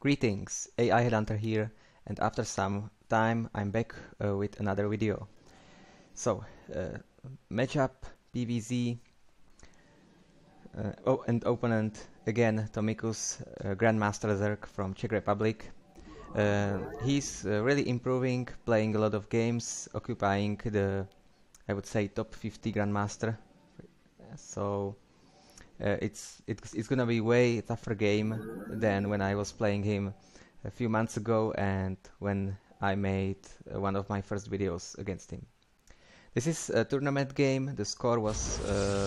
Greetings, AiHEADHUNTER here, and after some time I'm back with another video. So, matchup, PvZ, and opponent again TomikuS, grandmaster zerg from Czech Republic. He's really improving, playing a lot of games, occupying the, I would say, top 50 grandmaster. So it's gonna be way tougher game than when I was playing him a few months ago and when I made one of my first videos against him. This is a tournament game. The score was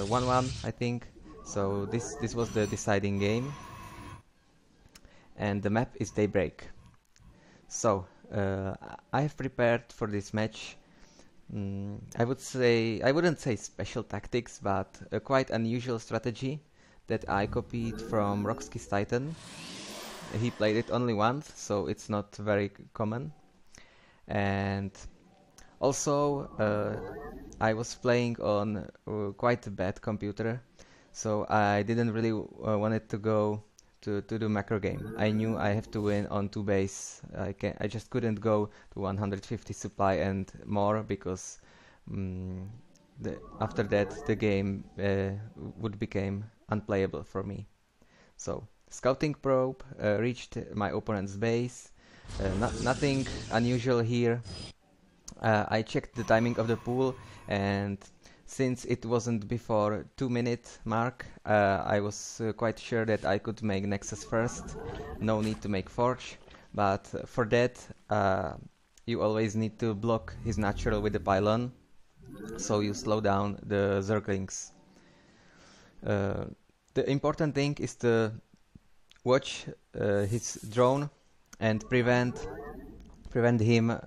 1-1, I think. So this was the deciding game, and the map is Daybreak. So I have prepared for this match. I wouldn't say special tactics, but a quite unusual strategy that I copied from Roxky's Titan. He played it only once, so it's not very common. And also, I was playing on quite a bad computer, so I didn't really want it to go to the macro game. I knew I have to win on 2 base. I just couldn't go to 150 supply and more because after that the game would become unplayable for me. So scouting probe reached my opponent's base. Nothing unusual here. I checked the timing of the pool, and since it wasn't before 2-minute mark, I was quite sure that I could make Nexus first. No need to make Forge, but for that you always need to block his natural with the pylon, so you slow down the zerglings. The important thing is to watch his drone and prevent him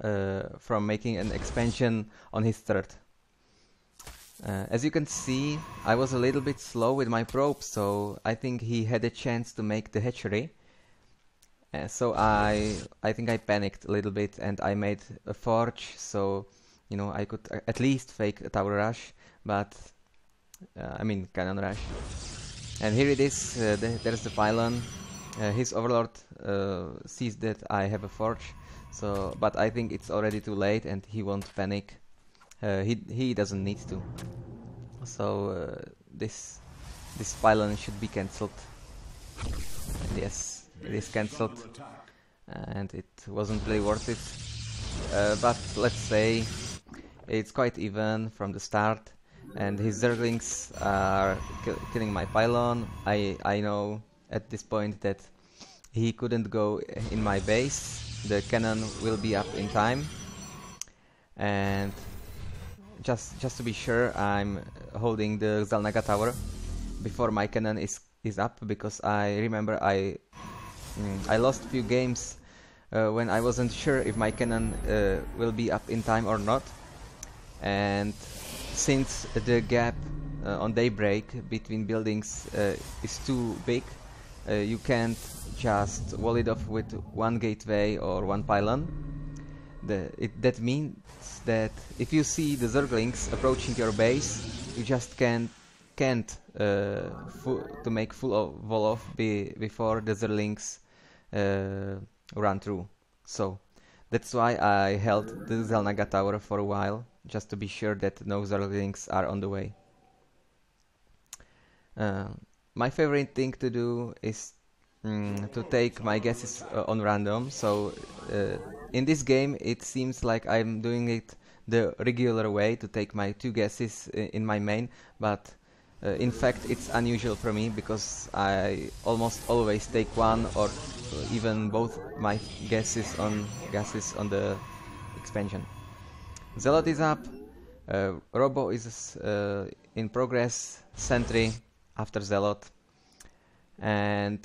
from making an expansion on his third. As you can see, I was a little bit slow with my probe, so I think he had a chance to make the hatchery. So I think I panicked a little bit and I made a forge, so you know I could at least fake a tower rush, but I mean cannon rush. And here it is. There's the pylon. His overlord sees that I have a forge, so but I think it's already too late and he won't panic. He doesn't need to. So this pylon should be cancelled. Yes, it is cancelled, and it wasn't really worth it. But let's say it's quite even from the start, and his zerglings are killing my pylon. I know at this point that he couldn't go in my base. The cannon will be up in time, and just to be sure, I'm holding the Xalnaga tower before my cannon is up, because I remember I lost a few games when I wasn't sure if my cannon will be up in time or not. And since the gap on Daybreak between buildings is too big, you can't just wall it off with one gateway or one pylon. That means that if you see the zerglings approaching your base, you just can't to make full wall off before the zerglings run through. So that's why I held the Xalnaga tower for a while, just to be sure that no zerglings are on the way. My favorite thing to do is to take my guesses on random. So in this game it seems like I'm doing it the regular way, to take my 2 guesses in my main, but in fact it's unusual for me because I almost always take one or even both my guesses on the expansion. Zealot is up, Robo is in progress, Sentry after Zealot, and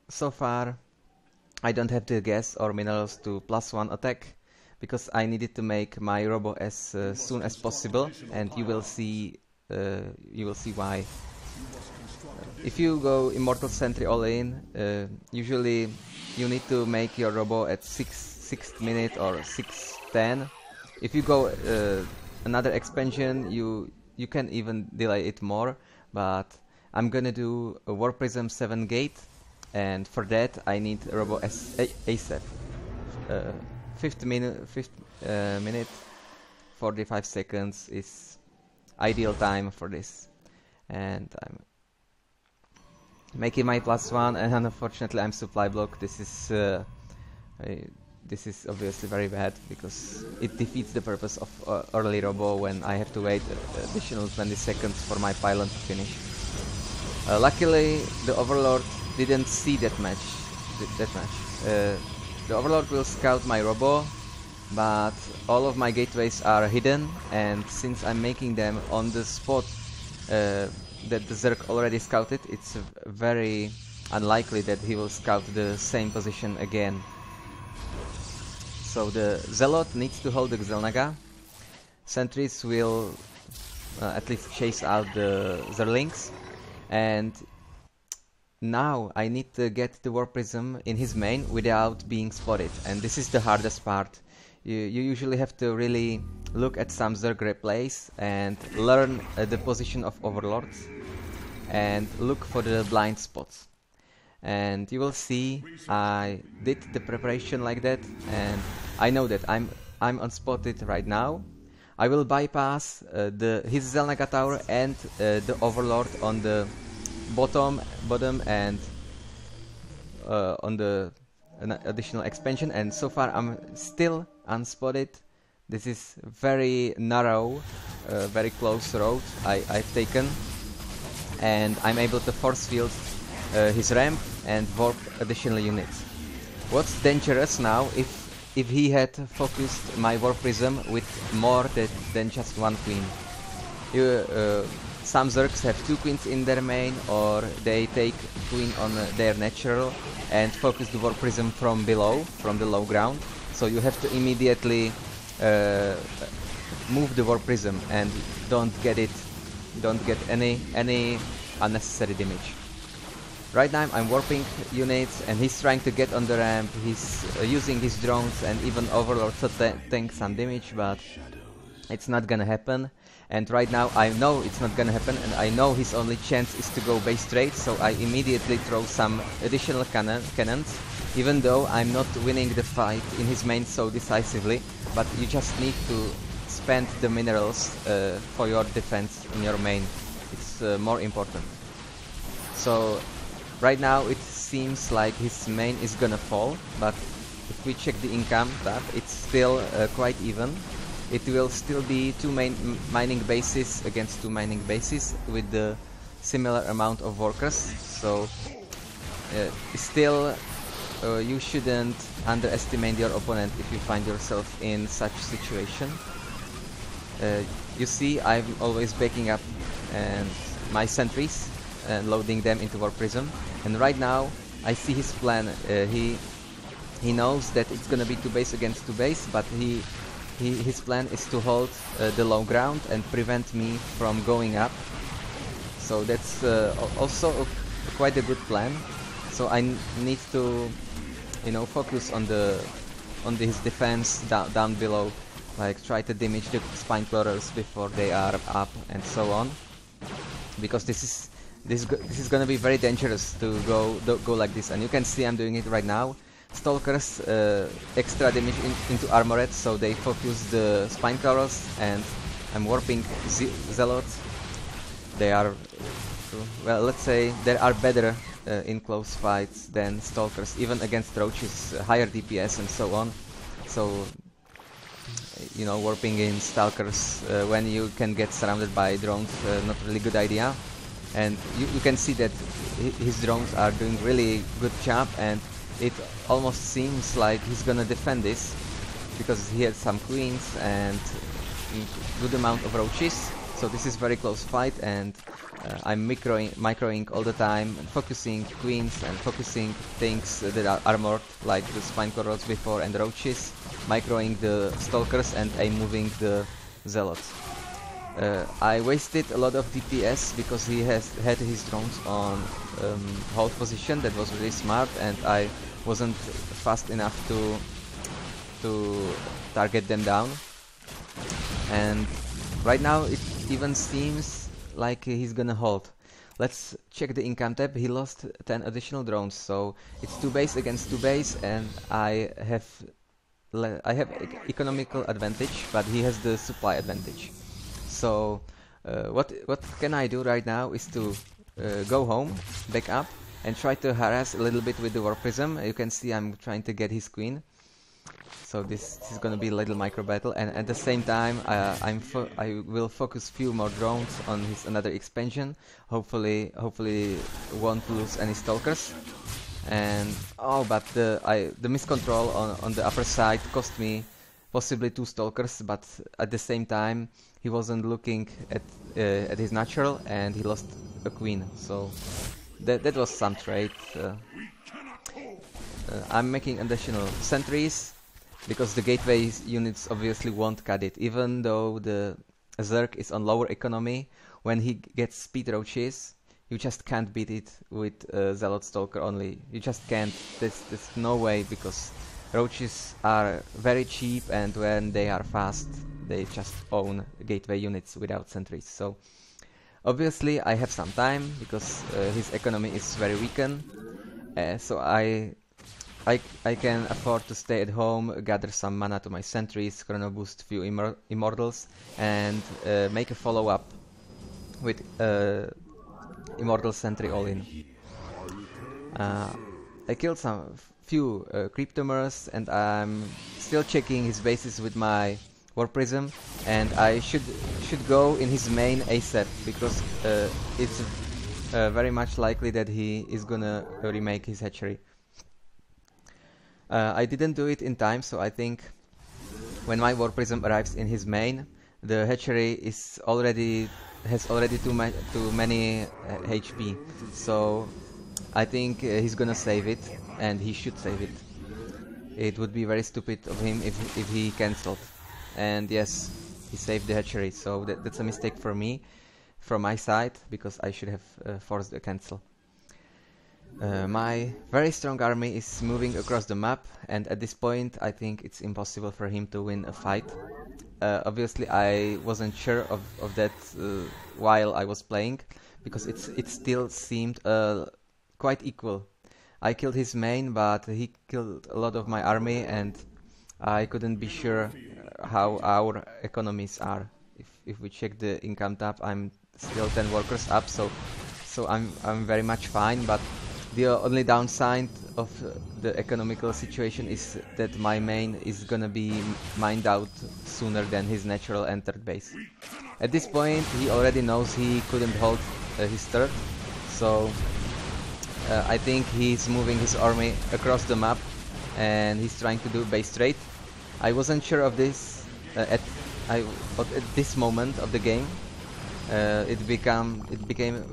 so far I don't have the gas or minerals to +1 attack because I needed to make my Robo as soon as possible, and you will see why. If you go Immortal Sentry all in, usually you need to make your Robo at 6th minute or 6:10. If you go another expansion, you can even delay it more, but I'm gonna do a War Prism 7 gate and for that I need a robo ASAP. 50 minute 45 seconds is ideal time for this, and I'm making my +1, and unfortunately I'm supply block. This is obviously very bad because it defeats the purpose of early robo when I have to wait additional 20 seconds for my pylon to finish. Luckily the Overlord didn't see that match. The Overlord will scout my robo, but all of my gateways are hidden, and since I'm making them on the spot that the Zerg already scouted, it's very unlikely that he will scout the same position again. So the Zealot needs to hold the Xel'Naga. Sentries will at least chase out the Zerlings, and now I need to get the War Prism in his main without being spotted, and this is the hardest part. You usually have to really look at some Zerg replays and learn the position of Overlords and look for the blind spots. And you will see I did the preparation like that, and I know that I'm unspotted right now. I will bypass his Xel'Naga tower and the Overlord on the bottom and on the additional expansion, and so far I'm still unspotted. This is very narrow, very close road I've taken, and I'm able to force field his ramp and warp additional units. What's dangerous now, if he had focused my War Prism with more than just one queen. Some Zergs have 2 queens in their main, or they take queen on their natural and focus the War Prism from below, from the low ground. So you have to immediately move the War Prism and don't get any unnecessary damage. Right now I'm warping units, and he's trying to get on the ramp. He's using his drones and even Overlord to tank some damage, but it's not gonna happen. And right now I know it's not gonna happen, and I know his only chance is to go base straight, so I immediately throw some additional cannons, even though I'm not winning the fight in his main so decisively. But you just need to spend the minerals for your defense in your main. It's more important. So right now it seems like his main is gonna fall, but if we check the income tab, it's still quite even. It will still be 2 mining bases against 2 mining bases with the similar amount of workers. So still you shouldn't underestimate your opponent if you find yourself in such situation. You see, I'm always backing up and my sentries and loading them into War Prism, and right now I see his plan. He knows that it's gonna be 2 base against 2 base, but his plan is to hold the low ground and prevent me from going up. So that's also quite a good plan. So I need to, focus on his defense down below, like try to damage the spine crawlers before they are up and so on, because this is gonna be very dangerous to go like this. And you can see I'm doing it right now. Stalkers extra damage into armored, so they focus the spine crawlers, and I'm warping Zealots. They are, well, let's say they are better in close fights than Stalkers, even against Roaches, higher DPS and so on. So, warping in Stalkers when you can get surrounded by drones, not really good idea. And you can see that his drones are doing really good job, and it almost seems like he's gonna defend this because he has some queens and good amount of roaches. So this is very close fight, and I'm microing all the time, and focusing queens and focusing things that are armored, like the spine corals before and roaches, microing the stalkers, and I'm moving the zealots. I wasted a lot of DPS because he had his drones on hold position. That was really smart, and I wasn't fast enough to target them down. And right now it even seems like he's gonna hold. let's check the income tab. He lost 10 additional drones, so it's 2 base against 2 base, and I have economical advantage, but he has the supply advantage. So what can I do right now is to go home, back up, and try to harass a little bit with the war prism. You can see I'm trying to get his queen. So this is gonna be a little micro battle, and at the same time I will focus few more drones on his another expansion. Hopefully won't lose any stalkers. And oh, but the miscontrol on the upper side cost me possibly 2 stalkers, but at the same time he wasn't looking at his natural, and he lost a queen. So that was some trade. I'm making additional sentries, because the gateway units obviously won't cut it. Even though the zerg is on lower economy, when he gets speed roaches, you just can't beat it with zealot stalker only. You just can't. There's no way, because roaches are very cheap, and when they are fast, they just own gateway units without sentries. So obviously I have some time, because his economy is very weakened. So I can afford to stay at home, gather some mana to my sentries, chrono boost few immortals, and make a follow-up with immortal sentry all-in. I killed some few creeptomers, and I'm still checking his bases with my war prism, and I should go in his main ASAP, because it's very much likely that he is gonna remake his hatchery. I didn't do it in time, so I think when my war prism arrives in his main, the hatchery has already too many HP. So I think he's gonna save it, and he should save it. It would be very stupid of him if he cancelled. And yes, he saved the hatchery, so that's a mistake for me, from my side, because I should have forced a cancel. My very strong army is moving across the map, and at this point I think it's impossible for him to win a fight. Obviously I wasn't sure of that while I was playing, because it still seemed quite equal. I killed his main, but he killed a lot of my army, and I couldn't be sure how our economies are. If we check the income tab, I'm still 10 workers up, so I'm very much fine. But the only downside of the economical situation is that my main is gonna be mined out sooner than his natural entered base. At this point he already knows he couldn't hold his third, so I think he's moving his army across the map, and he's trying to do base trade. I wasn't sure of this at this moment of the game. It became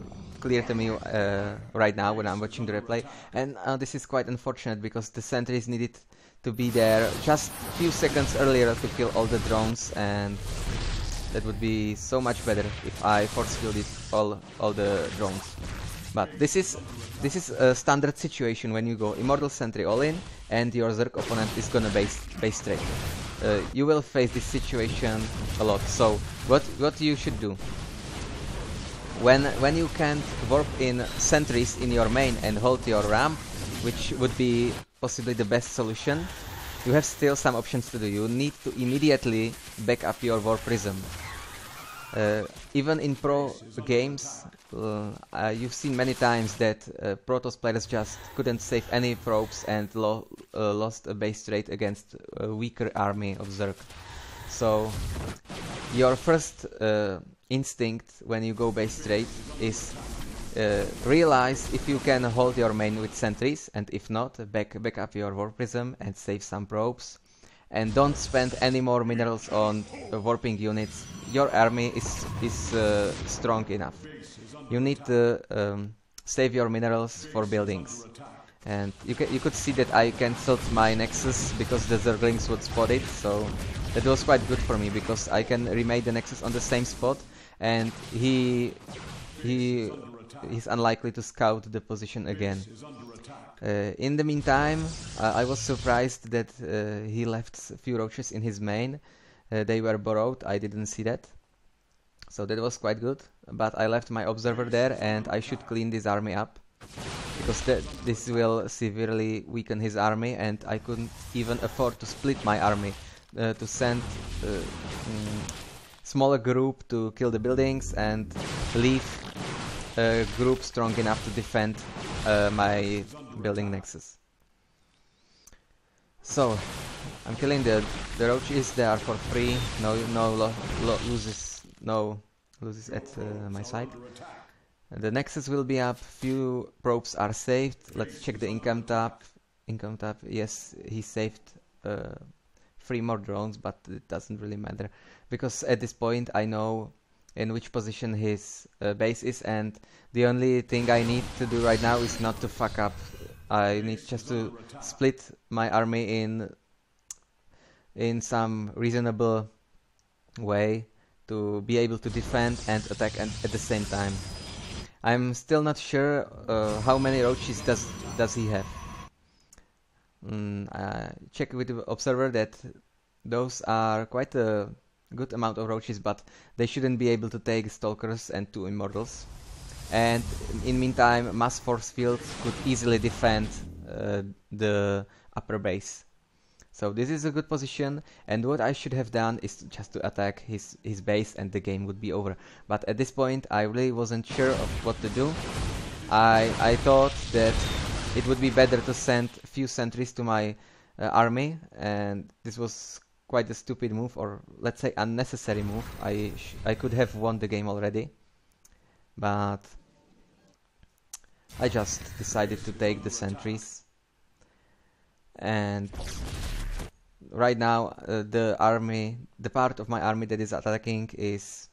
clear to me right now when I'm watching the replay, and this is quite unfortunate, because the sentries needed to be there just a few seconds earlier to kill all the drones, and that would be so much better if I force fielded all the drones. But this is a standard situation when you go immortal sentry all in and your zerg opponent is gonna base trade. You will face this situation a lot. So what you should do when you can't warp in sentries in your main and hold your ramp, which would be possibly the best solution, you have still some options to do. You need to immediately back up your war prism. Even in pro games, you've seen many times that Protoss players just couldn't save any probes and lost a base trade against a weaker army of Zerg. So your first instinct when you go base trade is realize if you can hold your main with sentries, and if not, back up your war prism and save some probes. And don't spend any more minerals on warping units. Your army is strong enough. You need to save your minerals for buildings. And you could see that I cancelled my nexus because the zerglings would spot it, so that was quite good for me, because I can remake the nexus on the same spot, and he's unlikely to scout the position again. In the meantime, I was surprised that he left a few roaches in his main. They were borrowed, I didn't see that. So that was quite good. but I left my observer there, and I should clean this army up, because this will severely weaken his army, and I couldn't even afford to split my army, to send smaller group to kill the buildings and leave a group strong enough to defend my building nexus. So I'm killing the roaches. They are for free. No loses at my side. The nexus will be up. Few probes are saved. Let's check the income tab. Income tab. Yes, he saved 3 more drones, but it doesn't really matter, because at this point I know in which position his base is, and the only thing I need to do right now is not to fuck up. I need just to split my army in some reasonable way to be able to defend and attack at the same time. I'm still not sure how many roaches does he have. Check with the observer that those are quite a good amount of roaches, but they shouldn't be able to take stalkers and 2 immortals. And in meantime, mass force field could easily defend the upper base. So this is a good position, and what I should have done is just to attack his base, and the game would be over. But at this point I really wasn't sure of what to do. I thought that it would be better to send few sentries to my army, and this was quite a stupid move, or let's say unnecessary move. I could have won the game already, but I just decided to take the sentries. And right now the part of my army that is attacking is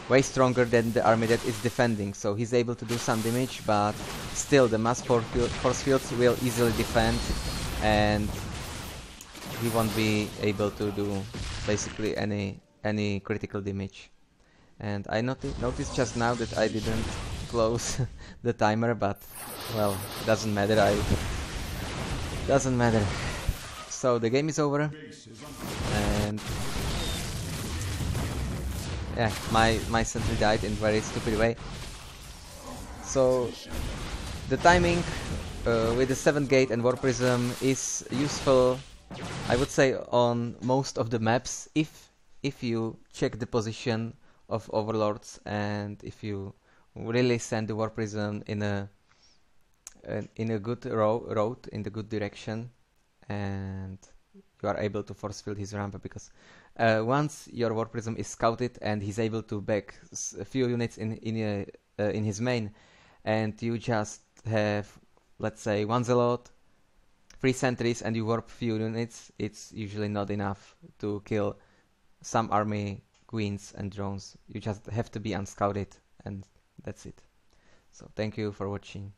way stronger than the army that is defending, so he's able to do some damage, but still the mass force fields will easily defend, and he won't be able to do basically any critical damage. And I noticed just now that I didn't close the timer, but well, doesn't matter. Doesn't matter. So the game is over, and yeah, my sentry died in a very stupid way. So the timing with the 7th gate and war prism is useful, I would say, on most of the maps if you check the position of overlords, and if you really send the war prism in a good road, in the good direction, and you are able to force field his ramp, because once your war prism is scouted and he's able to back a few units in his main, and you just have, let's say, 1 zealot, 3 sentries, and you warp few units, it's usually not enough to kill some army queens and drones. You just have to be unscouted, and that's it. So thank you for watching.